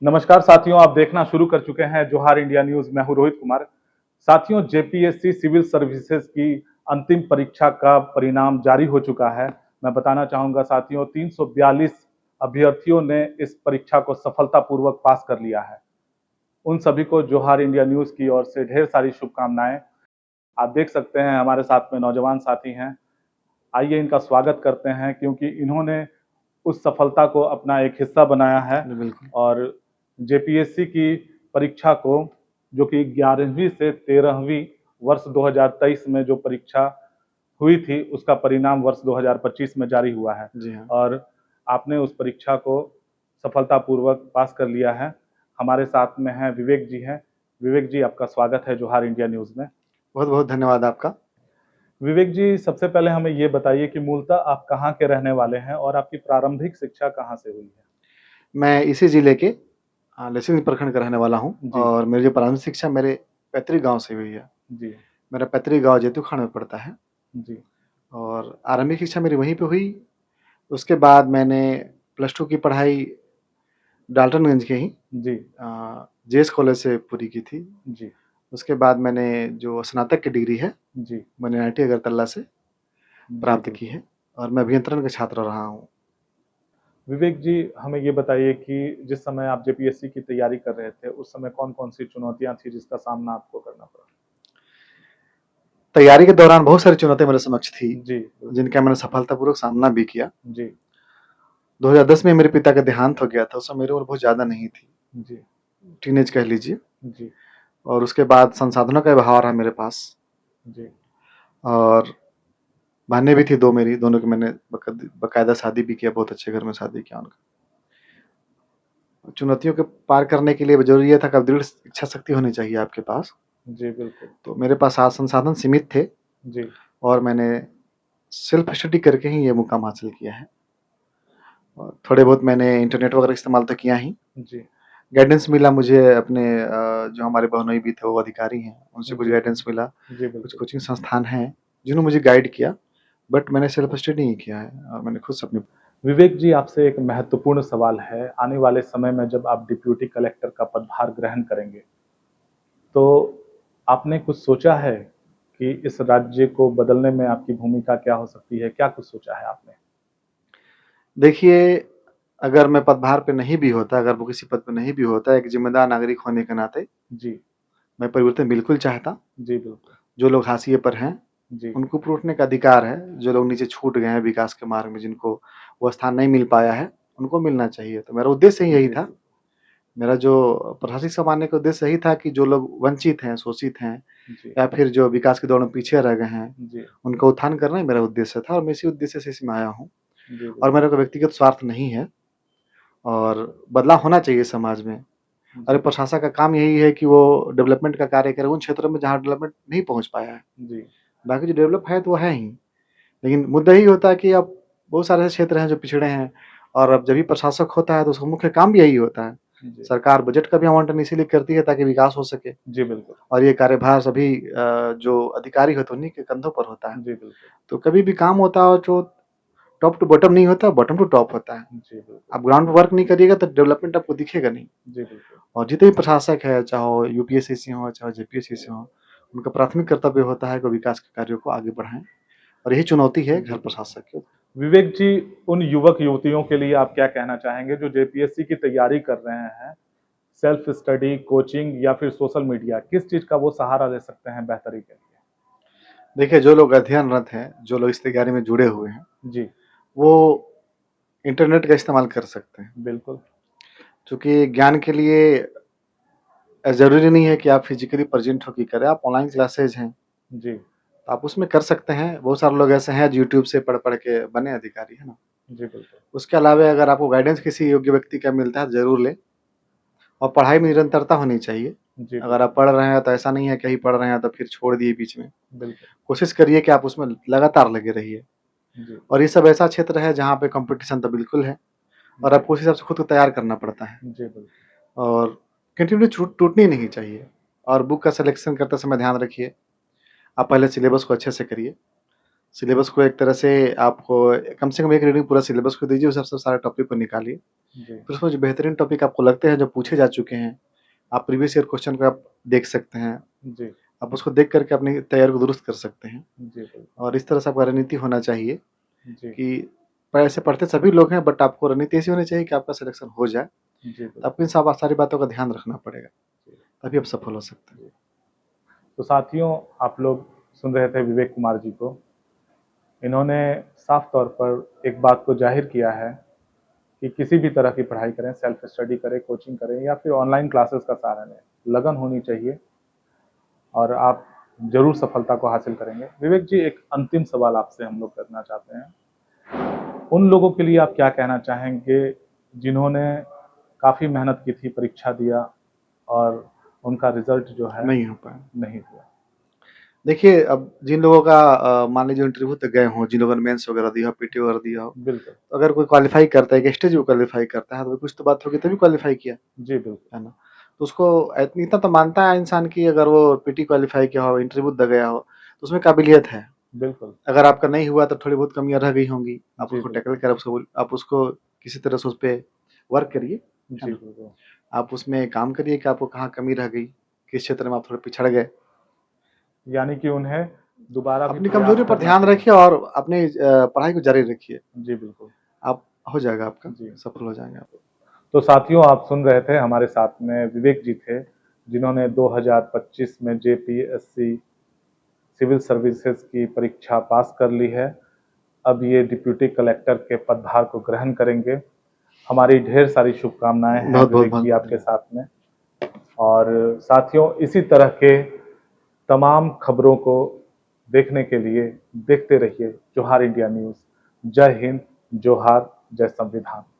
नमस्कार साथियों, आप देखना शुरू कर चुके हैं जोहार इंडिया न्यूज। मैं हूं रोहित कुमार। साथियों, जेपीएससी सिविल सर्विसेज की अंतिम परीक्षा का परिणाम जारी हो चुका है। मैं बताना चाहूंगा साथियों, 342 अभ्यर्थियों ने इस परीक्षा को सफलतापूर्वक पास कर लिया है। उन सभी को जोहार इंडिया न्यूज की ओर से ढेर सारी शुभकामनाएं। आप देख सकते हैं हमारे साथ में नौजवान साथी हैं। आइए इनका स्वागत करते हैं, क्योंकि इन्होंने उस सफलता को अपना एक हिस्सा बनाया है। बिल्कुल। और जेपीएससी की परीक्षा को, जो कि 11वीं से 13वीं वर्ष 2023 में जो परीक्षा हुई थी, उसका परिणाम वर्ष 2025 में जारी हुआ है। जी हाँ। और आपने उस परीक्षा को सफलतापूर्वक पास कर लिया है। हमारे साथ में हैं विवेक जी हैं। विवेक जी, आपका स्वागत है जोहार इंडिया न्यूज में। बहुत बहुत धन्यवाद आपका। विवेक जी, सबसे पहले हमें ये बताइए कि मूलतः आप कहाँ के रहने वाले हैं और आपकी प्रारंभिक शिक्षा कहाँ से हुई है? मैं इसी जिले के लसीगंज प्रखंड का रहने वाला हूँ जी। और मेरी जो प्रारंभिक शिक्षा मेरे पैतृक गांव से हुई है। जी। मेरा पैतृक गांव जैतूखाड़ में पड़ता है जी। और आरंभिक शिक्षा मेरी वहीं पे हुई। उसके बाद मैंने +2 की पढ़ाई डाल्टनगंज के ही जी। जेएस कॉलेज से पूरी की थी। जी। उसके बाद मैंने जो स्नातक की डिग्री है जी। मैंने आईआईटी अगरतला से जी प्राप्त की बिल्कुल। है और मैं अभियंत्रण का छात्र रहा हूँ। विवेक जी, हमें ये बताइए कि जिस समय आप जेपीएससी की तैयारी कर रहे थे, उस समय कौन-कौन सी चुनौतियाँ थी जिसका सामना आपको करना पड़ा? तैयारी के दौरान बहुत सारी चुनौतियां मेरे समक्ष थी, जी, बिल्कुल। जिनका मैंने सफलतापूर्वक सामना भी किया। जी। 2010 में मेरे पिता का देहांत हो गया था। उस समय मेरी उम्र बहुत ज़्यादा नहीं थी, जी। टीनेज कह लीजिए। जी। और उसके बाद संसाधनों का अभाव रहा मेरे पास जी। और बहनें भी थी 2 मेरी, दोनों की मैंने बाकायदा शादी भी किया, बहुत अच्छे घर में शादी किया उनका। चुनौतियों को पार करने के लिए ज़रूरी ये था कि दृढ़ इच्छा शक्ति होनी चाहिए आपके पास। जी बिल्कुल। तो मेरे पास संसाधन सीमित थे जी। और मैंने सेल्फ स्टडी करके ही ये मुकाम हासिल किया है। और थोड़े बहुत मैंने इंटरनेट वगैरह इस्तेमाल तो किया ही। जी। गाइडेंस मिला मुझे अपने जो हमारे बहनोई भी थे वो अधिकारी हैं, उनसे कुछ जी। गाइडेंस मिला। जी कुछ बिल्कुल। कोचिंग संस्थान हैं जिन्होंने मुझे गाइड किया, बट मैंने सेल्फ स्टडी ही किया है और मैंने खुद से अपनी। विवेक जी, आपसे एक महत्वपूर्ण सवाल है। आने वाले समय में जब आप डिप्यूटी कलेक्टर का पदभार ग्रहण करेंगे, तो आपने कुछ सोचा है कि इस राज्य को बदलने में आपकी भूमिका क्या हो सकती है? क्या कुछ सोचा है आपने? देखिए, अगर मैं पदभार पे नहीं भी होता, अगर वो किसी पद पे नहीं भी होता, एक ज़िम्मेदार नागरिक होने के नाते जी। मैं परिवर्तन बिल्कुल चाहता। जी बिल्कुल। जो लोग हाशिए पर हैं, जी। उनको ऊपर उठने का अधिकार है। जो लोग नीचे छूट गए हैं विकास के मार्ग में, जिनको वो स्थान नहीं मिल पाया है, उनको मिलना चाहिए। तो मेरा उद्देश्य ही यही जी। था। मेरा जो प्रशासनिक सामान्य का उद्देश्य यही था कि जो लोग वंचित हैं, शोषित हैं जी। या फिर जो विकास की दौड़ में पीछे रह गए हैं, जी। उनका उत्थान करना ही मेरा उद्देश्य था और मैं इसी उद्देश्य से इसमें आया हूँ। जी और बिल्कुल। मेरा कोई व्यक्तिगत स्वार्थ नहीं है और बदलाव होना चाहिए समाज में। और जी। प्रशासन का काम यही है कि वो डेवलपमेंट का कार्य करे उन क्षेत्रों में जहाँ डेवलपमेंट नहीं पहुँच पाया है। जी। बाकी जो डेवलप है तो वो है ही। लेकिन मुद्दा यही होता है कि अब बहुत सारे ऐसे क्षेत्र हैं जो पिछड़े हैं और अब जब भी प्रशासक होता है तो उसका मुख्य काम भी यही होता है। जी। सरकार बजट का भी आवंटन इसीलिए करती है ताकि विकास हो सके जी बिल्कुल। और ये कार्यभार सभी जो अधिकारी होते हैं उन्हीं के कंधों पर होता है। जी बिल्कुल। तो कभी भी काम होता है जो टॉप टू बॉटम नहीं होता, बॉटम टू टॉप होता है। जी बिल्कुल। आप ग्राउंड पे वर्क नहीं करिएगा तो डेवलपमेंट आपको दिखेगा नहीं। जी बिल्कुल। और जितने भी प्रशासक है, चाहे वो यूपीएससी से हो, चाहे जेपीएससी से हो, उनका प्राथमिक कर्तव्य होता है कि विकास के कार्यों को आगे बढ़ाएं और यही चुनौती है जी हर बिल्कुल। प्रशासक की। विवेक जी, उन युवक-युवतियों के लिए आप क्या कहना चाहेंगे जो जेपीएससी की तैयारी कर रहे हैं? सेल्फ स्टडी, कोचिंग या फिर सोशल मीडिया, किस चीज़ का वो सहारा ले सकते हैं बेहतरी के लिए? देखिए, जो लोग अध्ययनरत हैं, जो लोग इस तैयारी में जुड़े हुए हैं, जी। वो इंटरनेट का इस्तेमाल कर सकते हैं। बिल्कुल। चूँकि ज्ञान के लिए ज़रूरी नहीं है कि आप फिज़िकली प्रेज़ेंट होके करें, आप ऑनलाइन क्लासेज़ हैं, जी। तो आप उसमें कर सकते हैं। बहुत सारे लोग ऐसे हैं जो यूट्यूब से पढ़-पढ़ के बने अधिकारी, है ना? जी बिल्कुल। उसके अलावा अगर आपको गाइडेंस किसी योग्य व्यक्ति का मिलता है, ज़रूर लें और पढ़ाई में निरंतरता होनी चाहिए। जी अगर आप बिल्कुल। पढ़ रहे हैं, तो ऐसा नहीं है कहीं पढ़ रहे हैं, तो फिर छोड़ दिए बीच में। बिल्कुल। कोशिश करिए कि आप उसमें लगातार लगे रहिए जी। और ये सब ऐसा क्षेत्र है जहाँ पे कॉम्पिटिशन तो बिल्कुल है और जी। आपको उस हिसाब से खुद को तैयार करना पड़ता है जी बिल्कुल। और कंटिन्यू टूटनी नहीं चाहिए और बुक का सिलेक्शन करते समय ध्यान रखिए, आप पहले सिलेबस को अच्छे से करिए। सिलेबस को एक तरह से आपको कम से कम एक रीडिंग पूरा सिलेबस को दीजिए, उस हिसाब से सारे टॉपिक को निकालिए। जी, फिर उसमें जो बेहतरीन टॉपिक आपको लगते हैं, जो पूछे जा चुके हैं, आप प्रीवियस ईयर क्वेश्चन को आप देख सकते हैं। जी, आप उसको देख कर के अपनी तैयारी को दुरुस्त कर सकते हैं। जी, बिल्कुल। और इस तरह से आपका रणनीति होना चाहिए जी, कि ऐसे पढ़ते सभी लोग हैं, बट आपको रणनीति ऐसी होनी चाहिए कि आपका सिलेक्शन हो जाए। जी, तो बिल्कुल। आपको इन सब सारी बातों का ध्यान रखना पड़ेगा, जी, तभी आप सफल हो सकते हैं। जी। तो साथियों, आप लोग सुन रहे थे विवेक कुमार जी को। इन्होंने साफ तौर पर एक बात को जाहिर किया है कि किसी भी तरह की पढ़ाई करें, सेल्फ स्टडी करें, कोचिंग करें या फिर ऑनलाइन क्लासेस का सहारा लें, लगन होनी चाहिए और आप ज़रूर सफलता को हासिल करेंगे। विवेक जी, एक अंतिम सवाल आपसे हम लोग करना चाहते हैं। उन लोगों के लिए आप क्या कहना चाहेंगे जिन्होंने काफ़ी मेहनत की थी, परीक्षा दिया और उनका रिज़ल्ट जो है नहीं हो पाया। नहीं हुआ? देखिए, अब जिन लोगों का मान लीजिए इंटरव्यू तक गए हों, जिन लोगों ने मेंस वगैरह दिया हो, पीटी वगैरह दिया हो, बिल्कुल। तो अगर कोई क्वालीफाई करता है, एक स्टेज में क्वालीफाई करता है, तो कुछ तो बात होगी तभी क्वालीफाई किया, जी, बिल्कुल। है ना? तो उसको इतना तो मानता है इंसान कि अगर वो पीटी क्वालीफाई किया हो, इंटरव्यू तक गया हो, तो उसमें काबिलियत है। बिल्कुल। अगर आपका नहीं हुआ तो थोड़ी बहुत कमियाँ रह गई होंगी, आप जी, उसको बिल्कुल। टैकल करें, आप उसको किसी तरह से उसपे वर्क करिए, है जी, ना? बिल्कुल। आप उसमें काम करिए कि आपको कहाँ कमी रह गई, किस क्षेत्र में आप थोड़े पिछड़ गए। यानी कि उन्हें दोबारा भी अपनी प्रयास कमजोरी पर करना ध्यान चाहिए। रखिए और अपनी पढ़ाई को जारी रखिए। जी, बिल्कुल। आप हो जाएगा आपका, जी। सफल हो जाएँगे आप। तो साथियों, आप सुन रहे थे, हमारे साथ में विवेक जी थे, जिन्होंने 2025 में जेपीएससी सिविल सर्विसेज की परीक्षा पास कर ली है। अब ये डिप्यूटी कलेक्टर के पदभार को ग्रहण करेंगे। हमारी ढेर सारी शुभकामनाएं हैं बहुत-बहुत विवेक जी आपके धन्यवाद। साथ में। और साथियों, इसी तरह के तमाम खबरों को देखने के लिए देखते रहिए जोहार इंडिया न्यूज़। जय हिंद, जोहार, जय संविधान।